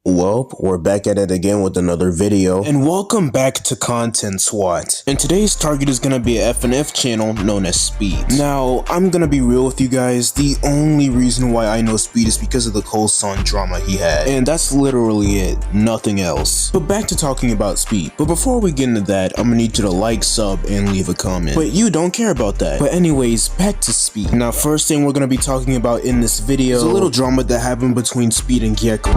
Well, we're back at it again with another video, and welcome back to Content SWAT. And today's target is gonna be a FNF channel known as Spete. Now, I'm gonna be real with you guys, the only reason why I know Spete is because of the Colson drama he had, and that's literally it, nothing else. But back to talking about Spete. But before we get into that, I'm gonna need you to like, sub, and leave a comment. But you don't care about that. But anyways, back to Spete. Now, first thing we're gonna be talking about in this video is a little drama that happened between Spete and Gecko.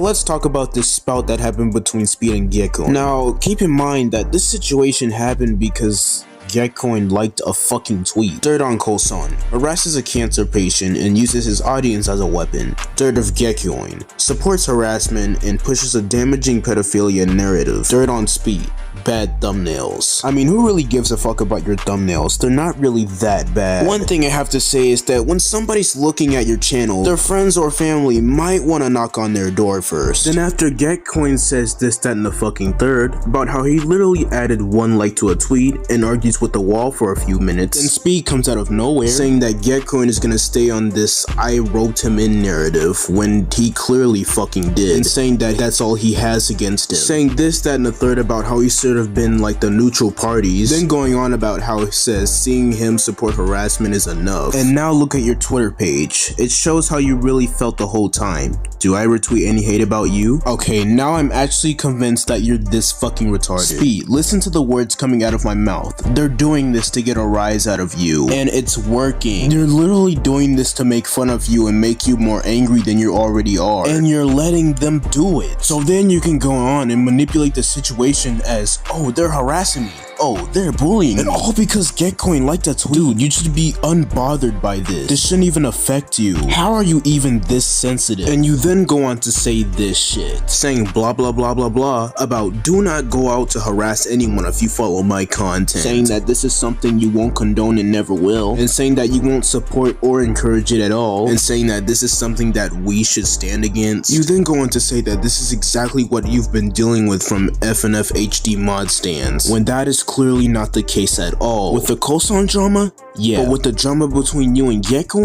Let's talk about this spout that happened between Spete and Gecko. Now, keep in mind that this situation happened because Gecko liked a fucking tweet. Third on Colson, harasses a cancer patient and uses his audience as a weapon. Third of Gecko, supports harassment and pushes a damaging pedophilia narrative. Third on Spete, bad thumbnails. I mean, who really gives a fuck about your thumbnails? They're not really that bad. One thing I have to say is that when somebody's looking at your channel, their friends or family might want to knock on their door first. Then after Gecko says this, that, and the fucking third about how he literally added one like to a tweet and argues with the wall for a few minutes, then Spete comes out of nowhere saying that Gecko is gonna stay on this I roped him in narrative when he clearly fucking did, and saying that that's all he has against him, saying this, that, and the third about how he should have been like the neutral parties, then going on about how it says seeing him support harassment is enough. And now look at your Twitter page. It shows how you really felt the whole time. Do I retweet any hate about you? Okay, now I'm actually convinced that you're this fucking retarded. Spete, listen to the words coming out of my mouth. They're doing this to get a rise out of you, and it's working. They're literally doing this to make fun of you and make you more angry than you already are, and you're letting them do it. So then you can go on and manipulate the situation as, oh, they're harassing me. Oh, they're bullying me. And all because Gecko liked a tweet. Dude, you should be unbothered by this. This shouldn't even affect you. How are you even this sensitive? And you then go on to say this shit, saying blah blah blah blah blah about do not go out to harass anyone if you follow my content, saying that this is something you won't condone and never will, and saying that you won't support or encourage it at all, and saying that this is something that we should stand against. You then go on to say that this is exactly what you've been dealing with from FNF HD mod stands, when that is clearly not the case at all. With the Colson drama, yeah, but with the drama between you and Gecko,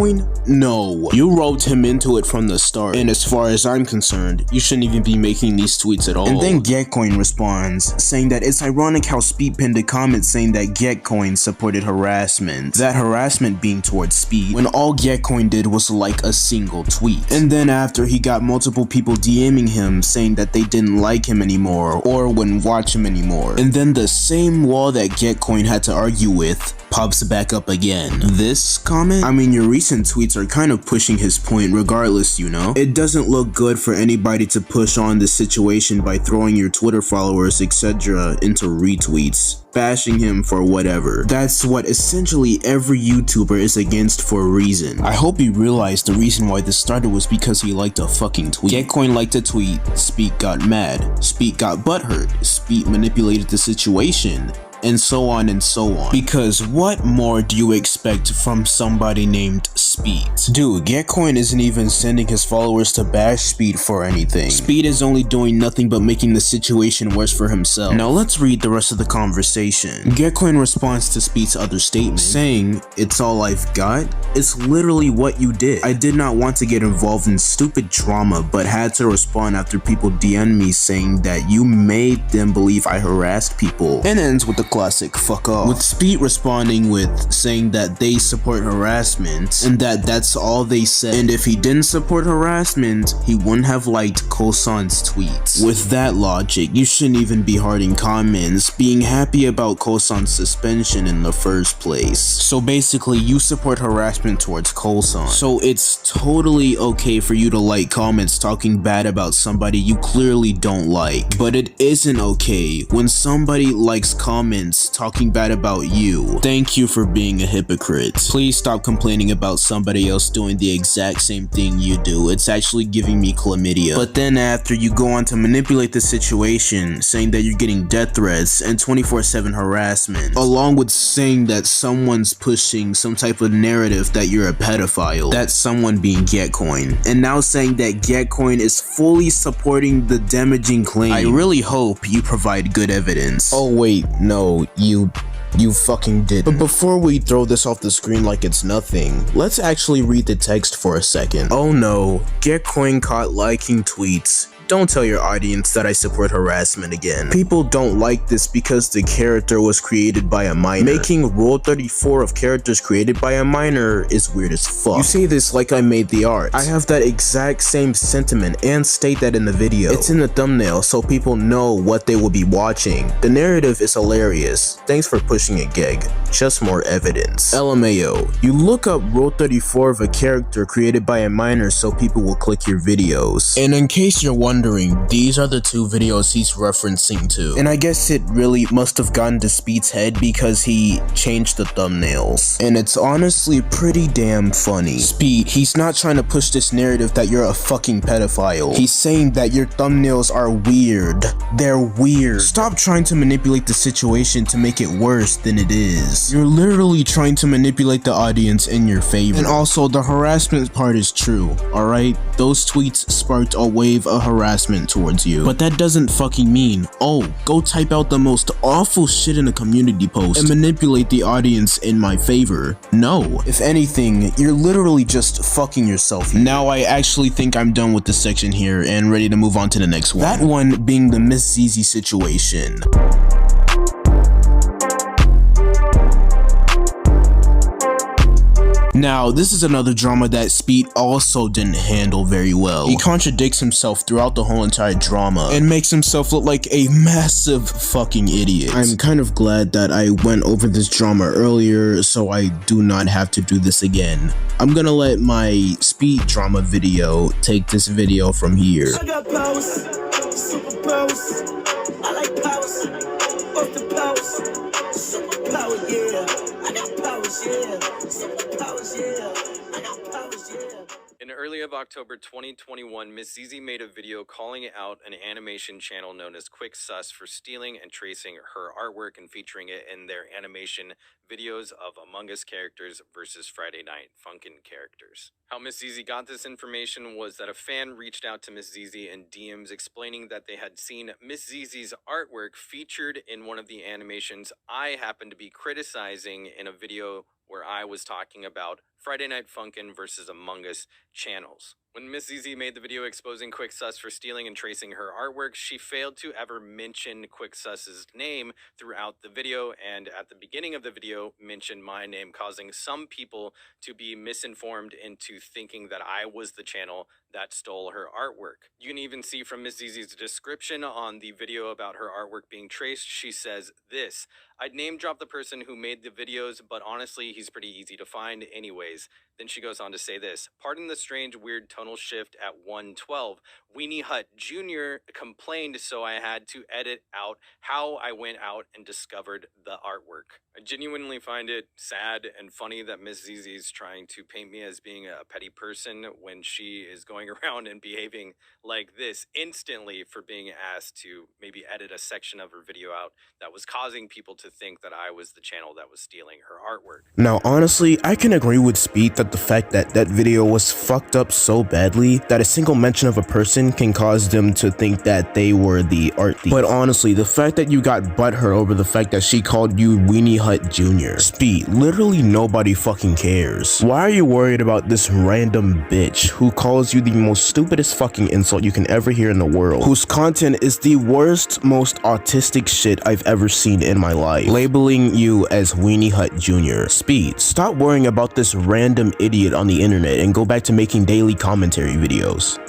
no. You roped him into it from the start, and as far as I'm concerned, you shouldn't even be making these tweets at all. And then Gecko responds, saying that it's ironic how Spete pinned a comment saying that Gecko supported harassment, that harassment being towards Spete, when all Gecko did was like a single tweet. And then after he got multiple people DMing him saying that they didn't like him anymore or wouldn't watch him anymore, and then the same wall that Gecko had to argue with pops back up again. This comment? I mean, your recent tweets are kind of pushing his point regardless, you know? It doesn't look good for anybody to push on the situation by throwing your Twitter followers, etc. into retweets, bashing him for whatever. That's what essentially every YouTuber is against for a reason. I hope you realize the reason why this started was because he liked a fucking tweet. Gecko liked a tweet, Spete got mad, Spete got butthurt, Spete manipulated the situation, and so on and so on. Because what more do you expect from somebody named Spete? Dude, Gecko isn't even sending his followers to bash Spete for anything. Spete is only doing nothing but making the situation worse for himself. Now let's read the rest of the conversation. Gecko responds to Spete's other statement, saying, "It's all I've got? It's literally what you did. I did not want to get involved in stupid drama, but had to respond after people DM'd me saying that you made them believe I harassed people." And ends with the classic fuck off, with Spete responding with saying that they support harassment and that that's all they said, and if he didn't support harassment he wouldn't have liked Colson's tweets. With that logic, you shouldn't even be hearting comments being happy about Colson's suspension in the first place. So basically you support harassment towards Colson, so it's totally okay for you to like comments talking bad about somebody you clearly don't like, but it isn't okay when somebody likes comments comments talking bad about you. Thank you for being a hypocrite. Please stop complaining about somebody else doing the exact same thing you do. It's actually giving me chlamydia. But then after, you go on to manipulate the situation, saying that you're getting death threats and 24/7 harassment, along with saying that someone's pushing some type of narrative that you're a pedophile. That's someone being Getcoin. And now saying that Getcoin is fully supporting the damaging claim. I really hope you provide good evidence. Oh wait, no, you fucking did. But before we throw this off the screen like it's nothing, let's actually read the text for a second. Oh no, Getcoin caught liking tweets. Don't tell your audience that I support harassment again. People don't like this because the character was created by a minor. Making Rule 34 of characters created by a minor is weird as fuck. You say this like I made the art. I have that exact same sentiment and state that in the video. It's in the thumbnail so people know what they will be watching. The narrative is hilarious. Thanks for pushing it, Geg. Just more evidence. LMAO. You look up Rule 34 of a character created by a minor so people will click your videos. And in case you're wondering, these are the two videos he's referencing to. And I guess it really must have gotten to Spete's head because he changed the thumbnails. And it's honestly pretty damn funny. Spete, he's not trying to push this narrative that you're a fucking pedophile. He's saying that your thumbnails are weird. They're weird. Stop trying to manipulate the situation to make it worse than it is. You're literally trying to manipulate the audience in your favor. And also, the harassment part is true, alright? Those tweets sparked a wave of harassment towards you. But that doesn't fucking mean, oh, go type out the most awful shit in a community post and manipulate the audience in my favor. No. If anything, you're literally just fucking yourself here. Now I actually think I'm done with this section here and ready to move on to the next one. That one being the Miss ZZ situation. Now, this is another drama that Spete also didn't handle very well. He contradicts himself throughout the whole entire drama and makes himself look like a massive fucking idiot. I'm kind of glad that I went over this drama earlier so I do not have to do this again. I'm gonna let my Spete drama video take this video from here. I got powers, super powers. I like powers, off the powers, super power, yeah. I got powers, yeah. Super powers, yeah. I got powers, yeah. In early of October 2021, Miss ZZ made a video calling out an animation channel known as Quick Sus for stealing and tracing her artwork and featuring it in their animation videos of Among Us characters versus Friday Night Funkin' characters. How Miss ZZ got this information was that a fan reached out to Miss ZZ in DMs explaining that they had seen Miss ZZ's artwork featured in one of the animations I happened to be criticizing in a video where I was talking about Friday Night Funkin' versus Among Us channels. When Miss ZZ made the video exposing Quick Sus for stealing and tracing her artwork, she failed to ever mention Quick Sus's name throughout the video, and at the beginning of the video mentioned my name, causing some people to be misinformed into thinking that I was the channel that stole her artwork. You can even see from Miss ZZ's description on the video about her artwork being traced, she says this: "I'd name drop the person who made the videos, but honestly, he's pretty easy to find anyways." Then she goes on to say this: "Pardon the strange weird tonal shift at 112. Weenie Hut Jr. complained, so I had to edit out how I went out and discovered the artwork." I genuinely find it sad and funny that Miss ZZ is trying to paint me as being a petty person when she is going around and behaving like this instantly for being asked to maybe edit a section of her video out that was causing people to think that I was the channel that was stealing her artwork. Now, honestly, I can agree with Spete that the fact that that video was fucked up so badly that a single mention of a person can cause them to think that they were the art thief. But honestly, the fact that you got butthurt over the fact that she called you Weenie Hut Jr. Spete, literally nobody fucking cares. Why are you worried about this random bitch who calls you the most stupidest fucking insult you can ever hear in the world, whose content is the worst, most autistic shit I've ever seen in my life, labeling you as Weenie Hut Jr. Spete, stop worrying about this random idiot on the internet and go back to making daily commentary videos.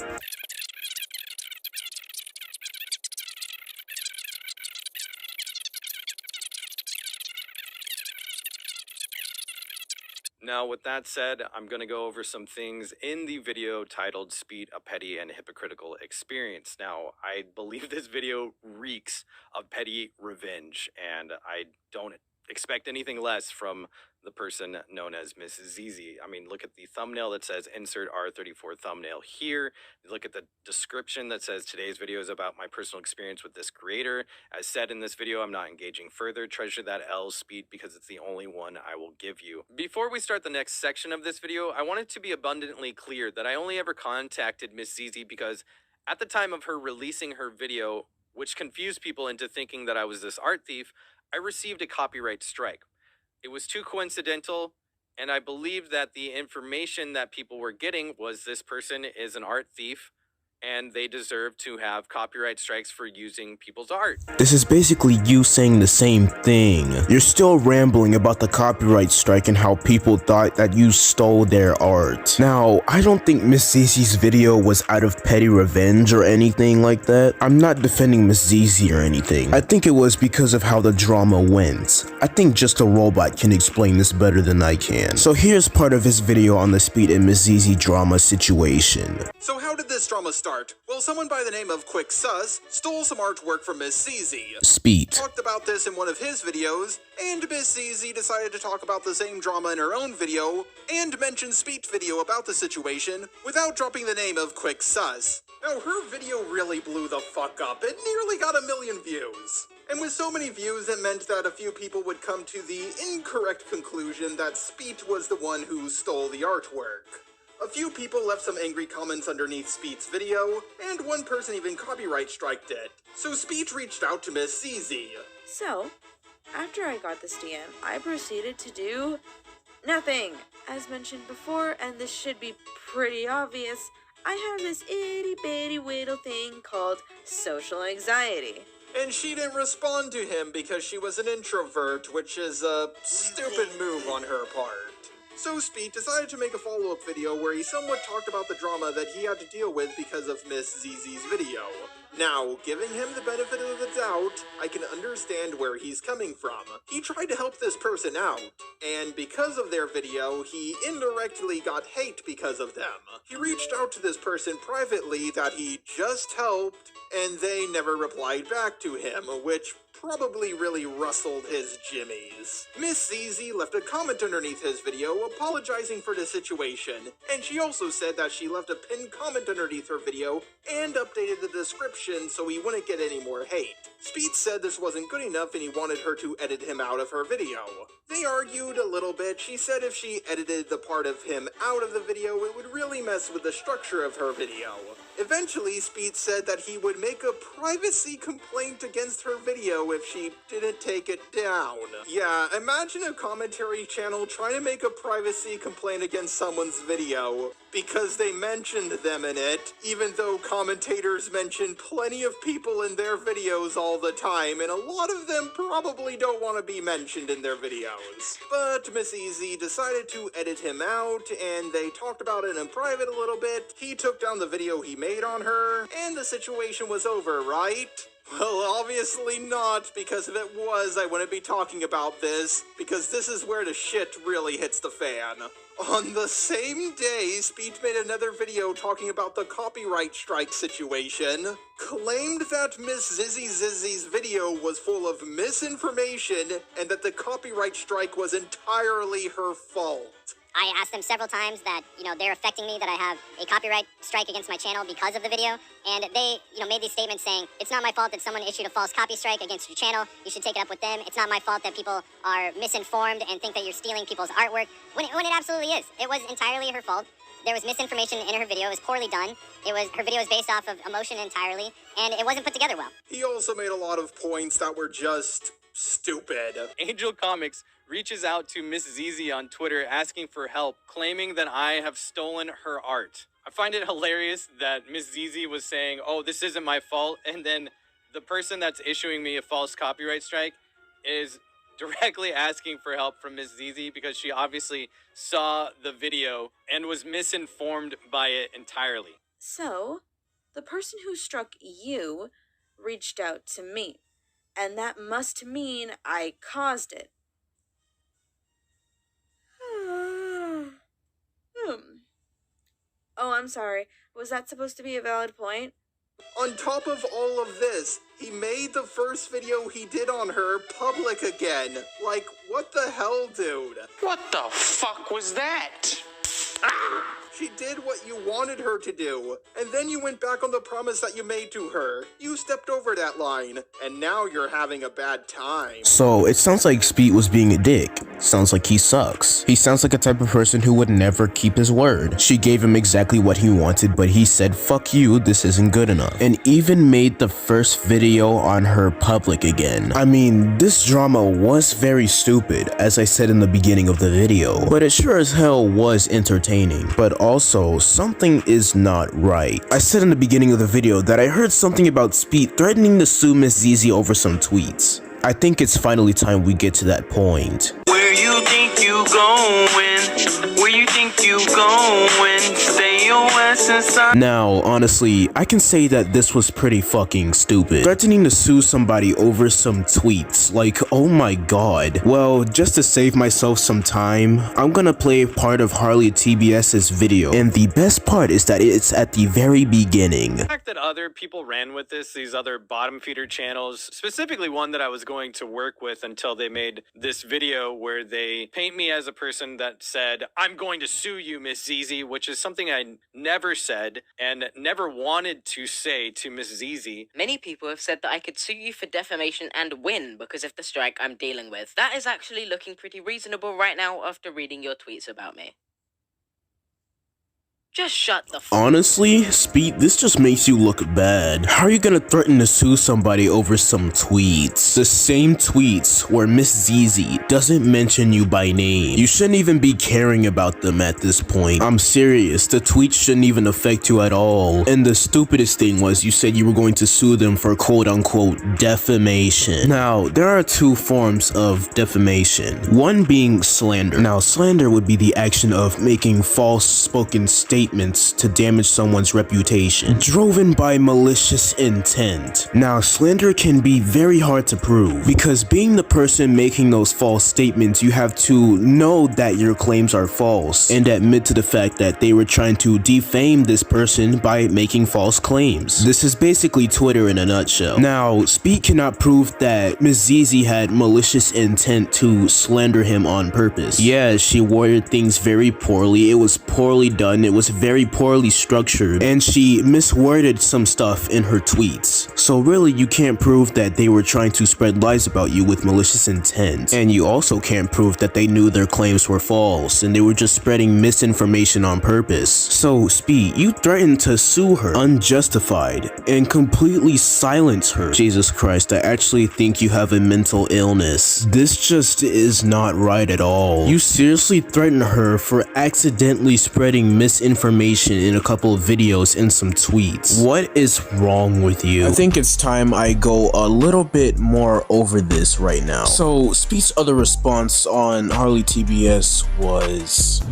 Now, Now, with that said, I'm going to go over some things in the video titled Spete, a Petty and Hypocritical Experience. Now, I believe this video reeks of petty revenge, and I don't expect anything less from the person known as Miss ZZ. I mean, look at the thumbnail that says insert R34 thumbnail here. Look at the description that says today's video is about my personal experience with this creator. As said in this video, I'm not engaging further. Treasure that L, Spete, because it's the only one I will give you. Before we start the next section of this video, I want it to be abundantly clear that I only ever contacted Miss ZZ because at the time of her releasing her video, which confused people into thinking that I was this art thief, I received a copyright strike. It was too coincidental, and I believe that the information that people were getting was this person is an art thief, and they deserve to have copyright strikes for using people's art. This is basically you saying the same thing. You're still rambling about the copyright strike and how people thought that you stole their art. Now, I don't think Miss ZZ's video was out of petty revenge or anything like that. I'm not defending Miss ZZ or anything. I think it was because of how the drama went. I think just a robot can explain this better than I can. So here's part of his video on the Spete and Miss ZZ drama situation. So how did this drama start? Well, someone by the name of Quick Sus stole some artwork from Miss ZZ. Spete Talked about this in one of his videos, and Miss ZZ decided to talk about the same drama in her own video, and mention Spete's video about the situation, without dropping the name of Quick Sus. Now, her video really blew the fuck up. It nearly got 1 million views. And with so many views, it meant that a few people would come to the incorrect conclusion that Spete was the one who stole the artwork. A few people left some angry comments underneath Spete's video, and one person even copyright striked it. So Spete reached out to Miss ZZ. So, after I got this DM, I proceeded to do nothing. As mentioned before, and this should be pretty obvious, I have this itty bitty little thing called social anxiety. And she didn't respond to him because she was an introvert, which is a stupid move on her part. So Spete decided to make a follow-up video where he somewhat talked about the drama that he had to deal with because of Miss ZZ's video. Now, giving him the benefit of the doubt, I can understand where he's coming from. He tried to help this person out, and because of their video, he indirectly got hate because of them. He reached out to this person privately that he just helped, and they never replied back to him, which probably really rustled his jimmies. Miss ZZ left a comment underneath his video apologizing for the situation, and she also said that she left a pinned comment underneath her video and updated the description so he wouldn't get any more hate. Spete said this wasn't good enough and he wanted her to edit him out of her video. They argued a little bit. She said if she edited the part of him out of the video, it would really mess with the structure of her video. Eventually, Spete said that he would make a privacy complaint against her video if she didn't take it down. Yeah, imagine a commentary channel trying to make a privacy complaint against someone's video because they mentioned them in it, even though commentators mention plenty of people in their videos all the time, and a lot of them probably don't want to be mentioned in their videos. But Miss ZZ decided to edit him out, and they talked about it in private a little bit. He took down the video he made on her, and the situation was over, right? Well, obviously not, because if it was, I wouldn't be talking about this, because this is where the shit really hits the fan. On the same day, Spete made another video talking about the copyright strike situation, claimed that Miss ZZ's video was full of misinformation, and that the copyright strike was entirely her fault. I asked them several times that, they're affecting me, that I have a copyright strike against my channel because of the video. And they, made these statements saying, it's not my fault that someone issued a false copy strike against your channel. You should take it up with them. It's not my fault that people are misinformed and think that you're stealing people's artwork. When it absolutely is. It was entirely her fault. There was misinformation in her video. It was poorly done. Her video was based off of emotion entirely, and it wasn't put together well. He also made a lot of points that were just stupid. Angel Comics reaches out to Miss ZZ on Twitter asking for help, claiming that I have stolen her art. I find it hilarious that Miss ZZ was saying, oh, this isn't my fault, and then the person that's issuing me a false copyright strike is directly asking for help from Miss ZZ because she obviously saw the video and was misinformed by it entirely. So, the person who struck you reached out to me, and that must mean I caused it. Oh, I'm sorry. Was that supposed to be a valid point? On top of all of this, he made the first video he did on her public again. Like, what the hell, dude? What the fuck was that? She did what you wanted her to do, and then you went back on the promise that you made to her. You stepped over that line, and now you're having a bad time. So it sounds like Spete was being a dick. Sounds like he sucks. He sounds like a type of person who would never keep his word. She gave him exactly what he wanted, but he said, fuck you, this isn't good enough. And even made the first video on her public again. I mean, this drama was very stupid, as I said in the beginning of the video, but it sure as hell was entertaining. But also, something is not right. I said in the beginning of the video that I heard something about Spete threatening to sue Miss Zizi over some tweets. I think it's finally time we get to that point. Where you think you going? Where you think you going? Stay your ass inside. Now, honestly, I can say that this was pretty fucking stupid. Threatening to sue somebody over some tweets, like, oh my god. Well, just to save myself some time, I'm gonna play part of Harley TBS's video, and the best part is that it's at the very beginning. The fact that other people ran with this, these other bottom feeder channels, specifically one that I was going to work with until they made this video where they paint me as a person that said, I'm going to sue you, Miss Zizi, which is something I never said and never wanted to say to Miss Zizi. Many people have said that I could sue you for defamation and win because of the strike I'm dealing with. That is actually looking pretty reasonable right now after reading your tweets about me. Just shut the f. Honestly, Spete, this just makes you look bad. How are you gonna threaten to sue somebody over some tweets? The same tweets where Miss Zizi doesn't mention you by name. You shouldn't even be caring about them at this point. I'm serious, the tweets shouldn't even affect you at all. And the stupidest thing was you said you were going to sue them for quote-unquote defamation. Now, there are two forms of defamation. One being slander. Now, slander would be the action of making false spoken statements to damage someone's reputation, driven by malicious intent. Now, slander can be very hard to prove, because being the person making those false statements, you have to know that your claims are false, and admit to the fact that they were trying to defame this person by making false claims. This is basically Twitter in a nutshell. Now, Spete cannot prove that Ms. Zizi had malicious intent to slander him on purpose. Yeah, she worded things very poorly, it was poorly done, it was very poorly structured, and she misworded some stuff in her tweets. So really, you can't prove that they were trying to spread lies about you with malicious intent. And you also can't prove that they knew their claims were false and they were just spreading misinformation on purpose. So, Spete, you threatened to sue her unjustified and completely silence her. Jesus Christ, I actually think you have a mental illness. This just is not right at all. You seriously threatened her for accidentally spreading misinformation in a couple of videos and some tweets. What is wrong with you? I think it's time I go a little bit more over this right now. So, Spete's other response on Harley TBS was...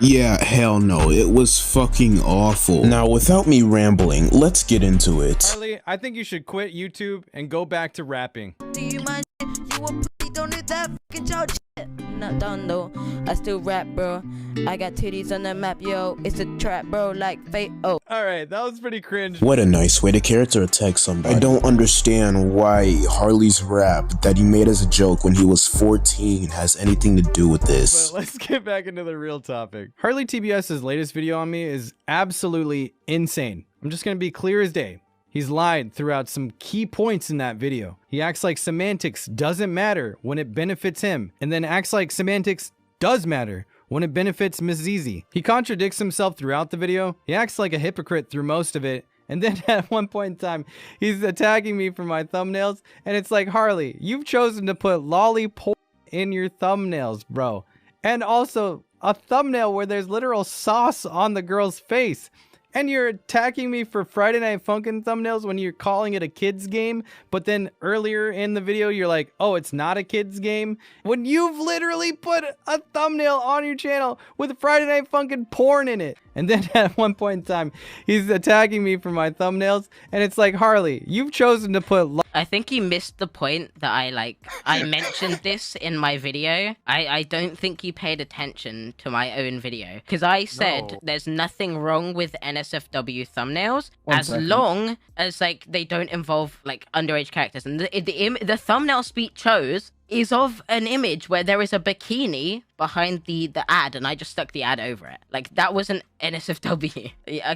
yeah, hell no, it was fucking awful. Now, without me rambling, let's get into it. Harley, I think you should quit YouTube and go back to rapping. Do you mind? You a pussy, don't need that fucking child shit. Not done though, I still rap, bro. I got titties on the map, yo. It's a trap, bro, like fate. Oh. Alright, that was pretty cringe. What a nice way to character attack somebody. I don't understand why Harley's rap that he made as a joke when he was 14 has anything to do with this. But let's get back into the real topic. Harley TBS's latest video on me is absolutely insane. I'm just gonna be clear as day. He's lied throughout some key points in that video. He acts like semantics doesn't matter when it benefits him, and then acts like semantics does matter when it benefits Miss Zizi. He contradicts himself throughout the video. He acts like a hypocrite through most of it, and then at one point in time, he's attacking me for my thumbnails, and it's like, Harley, you've chosen to put lollipop in your thumbnails, bro. And also, a thumbnail where there's literal sauce on the girl's face. And you're attacking me for Friday Night Funkin' thumbnails when you're calling it a kid's game, but then earlier in the video you're like, oh, it's not a kid's game, when you've literally put a thumbnail on your channel with Friday Night Funkin' porn in it. And then at one point in time, he's attacking me for my thumbnails, and it's like, Harley, you've chosen to put... I think you missed the point that I mentioned this in my video. I don't think you paid attention to my own video. Because I said there's nothing wrong with NSFW thumbnails as long as, like, they don't involve, like, underage characters. And the thumbnail Spete chose is of an image where there is a bikini behind the ad, and I just stuck the ad over it. Like, that wasn't NSFW.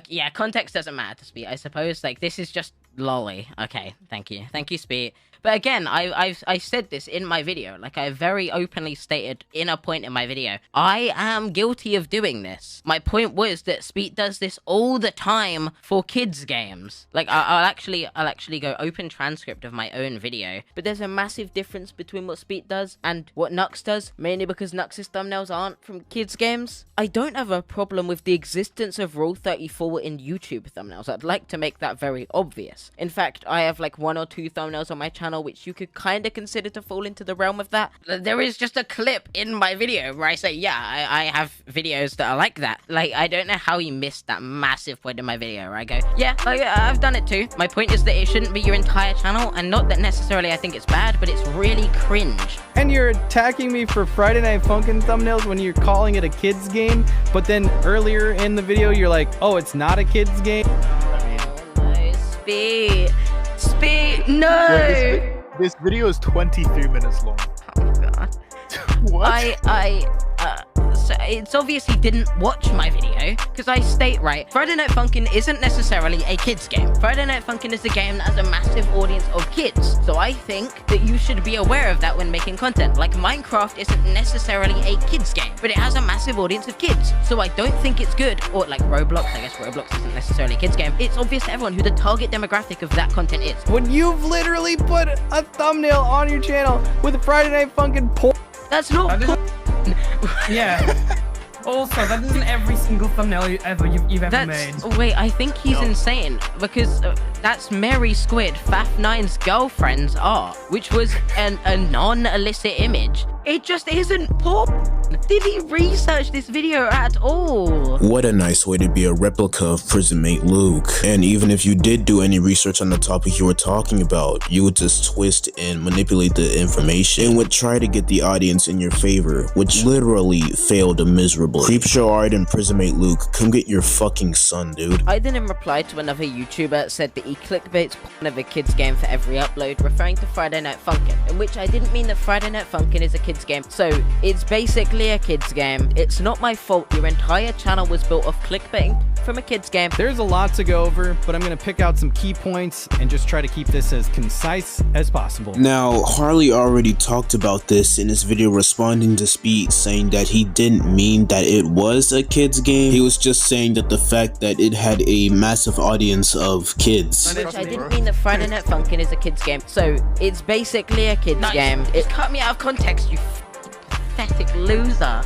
Yeah, context doesn't matter to Spete, I suppose. Like, this is just lolly. Okay, thank you. Thank you, Spete. But again, I said this in my video. Like, I very openly stated in a point in my video, I am guilty of doing this. My point was that Spete does this all the time for kids games. Like, I'll actually go open transcript of my own video. But there's a massive difference between what Spete does and what Nux does, mainly because Nux's thumbnails aren't from kids games. I don't have a problem with the existence of Rule 34 in YouTube thumbnails. I'd like to make that very obvious. In fact, I have like 1 or 2 thumbnails on my channel which you could kind of consider to fall into the realm of that. There is just a clip in my video where I say, yeah, I have videos that are like that. Like, I don't know how you missed that massive point in my video where I go, yeah, I've done it too. My point is that it shouldn't be your entire channel, and not that necessarily I think it's bad, but it's really cringe. And you're attacking me for Friday Night Funkin' thumbnails when you're calling it a kid's game, but then earlier in the video you're like, oh, it's not a kid's game. No, Spete. Spete, no! Yeah, this video is 23 minutes long. Oh god. What? So it's obvious he didn't watch my video, because I state right, Friday Night Funkin' isn't necessarily a kids game. Friday Night Funkin' is a game that has a massive audience of kids, so I think that you should be aware of that when making content. Like, Minecraft isn't necessarily a kids game, but it has a massive audience of kids, so I don't think it's good. Or like Roblox, I guess Roblox isn't necessarily a kids game. It's obvious to everyone who the target demographic of that content is. When you've literally put a thumbnail on your channel with Friday Night Funkin' porn. That's not porn. Yeah. Also, that isn't every single thumbnail you've ever made. Wait, I think he's insane, because that's Mary Squid, Faf9's girlfriend's art, which was a non-illicit image. It just isn't porn. Did he research this video at all? What a nice way to be a replica of Prison Mate Luke. And even if you did do any research on the topic you were talking about, you would just twist and manipulate the information and would try to get the audience in your favor, which literally failed miserably. Creepshow Art and Prison Mate Luke, come get your fucking son, dude. I then in reply to another YouTuber said that he clickbaits porn of a kid's game for every upload, referring to Friday Night Funkin', in which I didn't mean that Friday Night Funkin' is a kid's game. So, it's basically a kid's game. It's not my fault your entire channel was built off clickbaiting from a kid's game. There's a lot to go over, but I'm gonna pick out some key points and just try to keep this as concise as possible. Now, Harley already talked about this in his video responding to Spete, saying that he didn't mean that it was a kid's game. He was just saying that the fact that it had a massive audience of kids. Which I didn't mean that Friday Night Funkin' is a kid's game. So, it's basically a kid's game. It cut me out of context, you pathetic loser.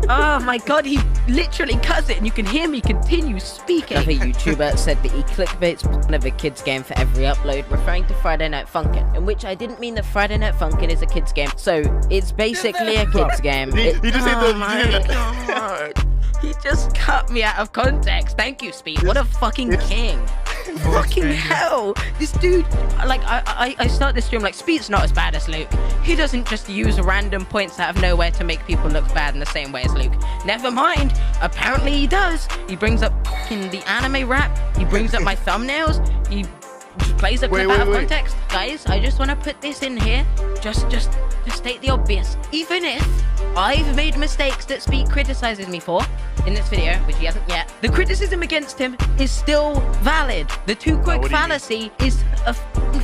Oh my god, he literally cuts it and you can hear me continue speaking. Another YouTuber said that he clickbaits porn of a kid's game for every upload, referring to Friday Night Funkin', in which I didn't mean that Friday Night Funkin' is a kid's game. So, it's basically a kid's game. He just oh my god. He just cut me out of context. Thank you, Spete. What a fucking king. Fucking hell. This dude, like, I start this stream like, Spete's not as bad as Luke. He doesn't just use random points out of nowhere to make people look bad in the same way as Luke. Never mind. Apparently he does. He brings up fucking the anime rap. He brings up my thumbnails. He plays a clip out of context. Guys, I just want to put this in here. Just state the obvious. Even if I've made mistakes that Spete criticizes me for in this video, which he hasn't yet, the criticism against him is still valid. The too quick fallacy is a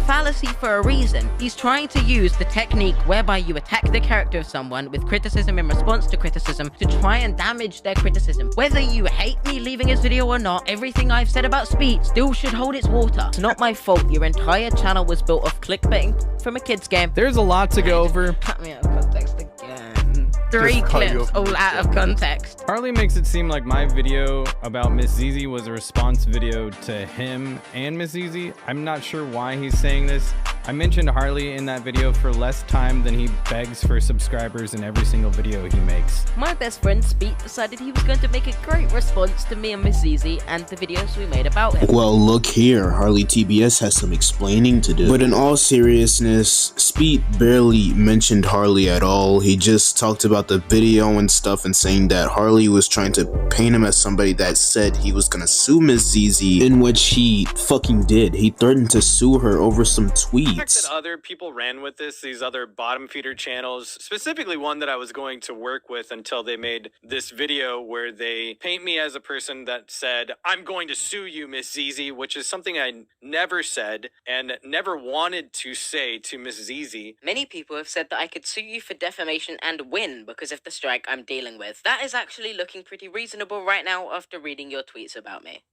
fallacy for a reason. He's trying to use the technique whereby you attack the character of someone with criticism in response to criticism to try and damage their criticism. Whether you hate me leaving his video or not, everything I've said about Spete still should hold its water. It's not my fault your entire channel was built off clickbaiting from a kid's game. There's a lot to go over. Cut me out of context again. 3 Just cut you clips off all mid out of context. Harley makes it seem like my video about Miss Zizi was a response video to him and Miss Zizi. I'm not sure why he's saying this. I mentioned Harley in that video for less time than he begs for subscribers in every single video he makes. My best friend Spete decided he was going to make a great response to me and Miss Zizi and the videos we made about him. Well, look here, Harley TBS has some explaining to do. But in all seriousness, Spete barely mentioned Harley at all. He just talked about the video and stuff and saying that Harley was trying to paint him as somebody that said he was gonna sue Miss Zizi, in which he fucking did. He threatened to sue her over some tweets. The fact that other people ran with this, these other bottom feeder channels, specifically one that I was going to work with until they made this video where they paint me as a person that said, I'm going to sue you, Miss Zizi, which is something I never said and never wanted to say to Miss Zizi. Many people have said that I could sue you for defamation and win because of the strike I'm dealing with. That is actually looking pretty reasonable right now after reading your tweets about me.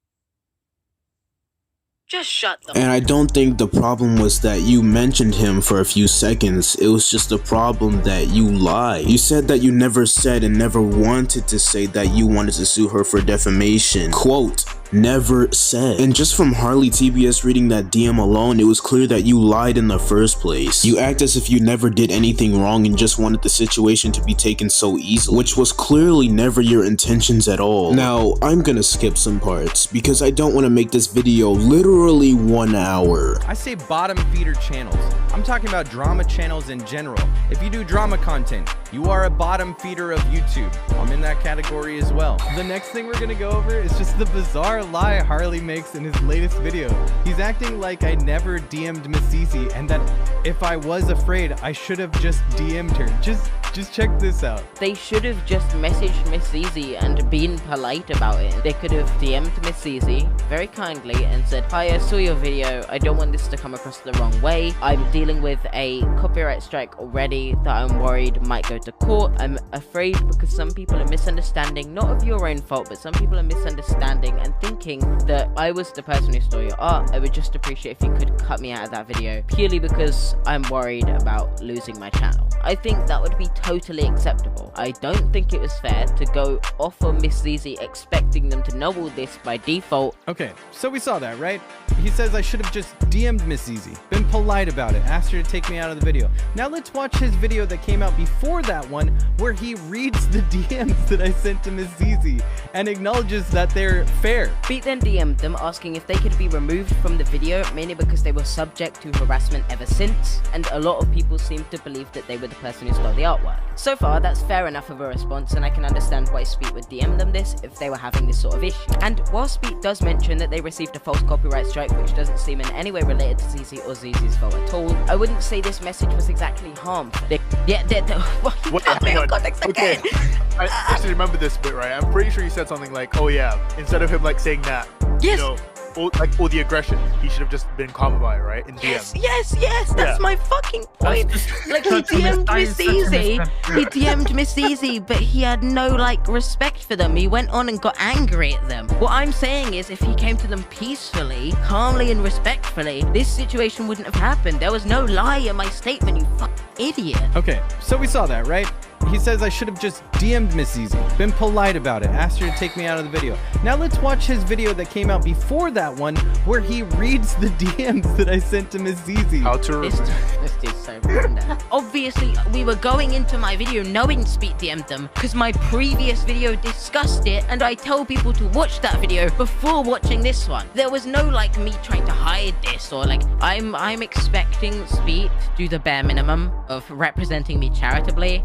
Just shut the And I don't think the problem was that you mentioned him for a few seconds. It was just the problem that you lied. You said that you never said and never wanted to say that you wanted to sue her for defamation. Quote, never said. And just from Harley TBS reading that DM alone, it was clear that you lied in the first place. You act as if you never did anything wrong and just wanted the situation to be taken so easily, which was clearly never your intentions at all. Now, I'm gonna skip some parts because I don't want to make this video literally 1 hour. I say bottom feeder channels. I'm talking about drama channels in general. If you do drama content, you are a bottom feeder of YouTube. I'm in that category as well. The next thing we're gonna go over is just the bizarre lie Harley makes in his latest video. He's acting like I never DM'd Miss Zizi and that if I was afraid, I should have just DM'd her. Just check this out. They should have just messaged Miss Zizi and been polite about it. They could have DM'd Miss Zizi very kindly and said, hi, I saw your video. I don't want this to come across the wrong way. I'm dealing with a copyright strike already that I'm worried might go to court. I'm afraid because some people are misunderstanding, not of your own fault, but some people are misunderstanding and thinking that I was the person who stole your art. I would just appreciate if you could cut me out of that video purely because I'm worried about losing my channel. I think that would be totally acceptable. I don't think it was fair to go off on Miss Zizi expecting them to know all this by default. Okay, so we saw that, right? He says I should have just DM'd Miss Zizi, been polite about it, asked her to take me out of the video. Now let's watch his video that came out before that one where he reads the DMs that I sent to Miss Zizi and acknowledges that they're fair. Spete then DM'd them asking if they could be removed from the video, mainly because they were subject to harassment ever since, and a lot of people seem to believe that they were the person who stole the artwork. So far, that's fair enough of a response, and I can understand why Spete would DM them this if they were having this sort of issue. And while Spete does mention that they received a false copyright strike, which doesn't seem in any way related to Zizi or Zizi's fault at all, I wouldn't say this message was exactly harmful. Wait, hang on. Okay, I actually remember this bit, right? I'm pretty sure he said something like, oh yeah, instead of him like saying that, yes, you know, all the aggression, he should have just been calm about it, right? In DM. Yes, that's my fucking point. Like, he DM'd Miss Zizi, but he had no, like, respect for them. He went on and got angry at them. What I'm saying is, if he came to them peacefully, calmly and respectfully, this situation wouldn't have happened. There was no lie in my statement, you fucking idiot. Okay, so we saw that, right? He says I should have just DM'd Miss Zizi, been polite about it, asked her to take me out of the video. Now let's watch his video that came out before that one where he reads the DMs that I sent to Miss Zizi. How to This dude's so bad. Obviously, we were going into my video knowing Spete DM'd them because my previous video discussed it, and I tell people to watch that video before watching this one. There was no, like, me trying to hide this or, like, I'm expecting Spete to do the bare minimum of representing me charitably.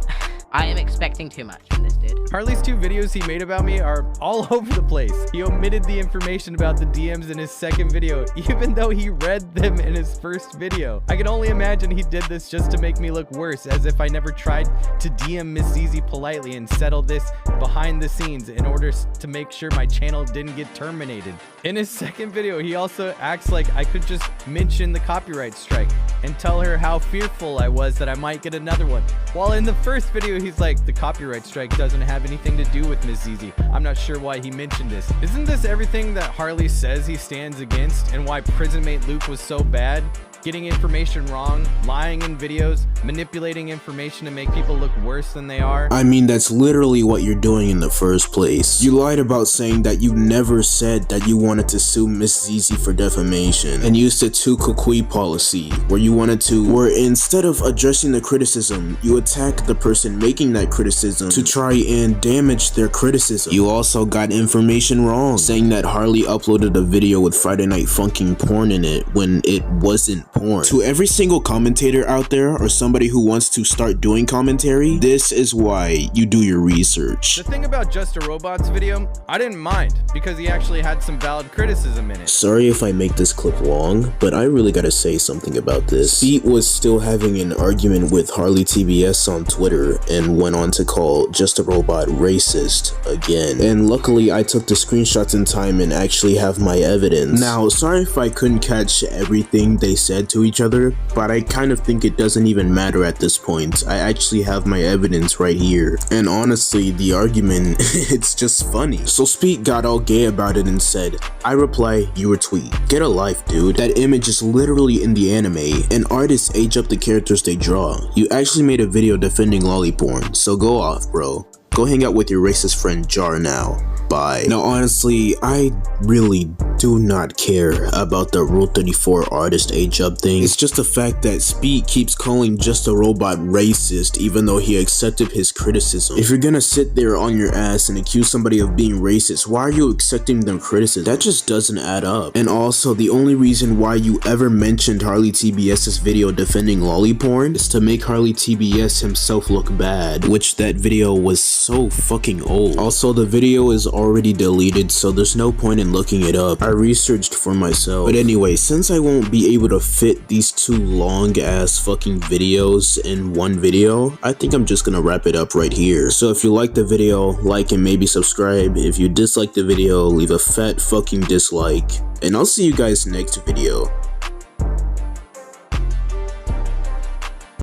I am expecting too much from this dude. Harley's 2 videos he made about me are all over the place. He omitted the information about the DMs in his second video, even though he read them in his first video. I can only imagine he did this just to make me look worse, as if I never tried to DM Miss Zizi politely and settle this behind the scenes in order to make sure my channel didn't get terminated. In his second video, he also acts like I could just mention the copyright strike and tell her how fearful I was that I might get another one. While in the first video, he's like, the copyright strike doesn't have anything to do with Miss Zizi. I'm not sure why he mentioned this. Isn't this everything that Harley says he stands against and why Prison Mate Luke was so bad? getting information wrong, lying in videos, manipulating information to make people look worse than they are. I mean, that's literally what you're doing in the first place. You lied about saying that you never said that you wanted to sue Miss Zizi for defamation, and used the tu quoque policy, where instead of addressing the criticism, you attack the person making that criticism to try and damage their criticism. You also got information wrong, saying that Harley uploaded a video with Friday Night Funkin' porn in it when it wasn't porn. To every single commentator out there, or somebody who wants to start doing commentary, this is why you do your research. The thing about Just a Robot's video, I didn't mind, because he actually had some valid criticism in it. Sorry if I make this clip long, but I really gotta say something about this. Spete was still having an argument with Harley TBS on Twitter, and went on to call Just a Robot racist again. And luckily I took the screenshots in time and actually have my evidence. Now, sorry if I couldn't catch everything they said to each other, but I kind of think it doesn't even matter at this point. I actually have my evidence right here. And honestly, the argument, it's just funny. So Spete got all gay about it and said, I reply, you retweet. Get a life, dude. That image is literally in the anime, and artists age up the characters they draw. You actually made a video defending lolly porn, so go off, bro. Go hang out with your racist friend Jar now. Bye. Now honestly, I really do not care about the Rule 34 artist age up thing. It's just the fact that Spete keeps calling Just a Robot racist even though he accepted his criticism. If you're gonna sit there on your ass and accuse somebody of being racist, why are you accepting their criticism? That just doesn't add up. And also, the only reason why you ever mentioned Harley TBS's video defending lolly porn is to make Harley TBS himself look bad, which that video was so fucking old. Also, the video is already deleted, so there's no point in looking it up. I researched for myself. But anyway, since I won't be able to fit these two long ass fucking videos in one video, I think I'm just gonna wrap it up right here. So if you like the video, like and maybe subscribe. If you dislike the video, leave a fat fucking dislike. And I'll see you guys next video.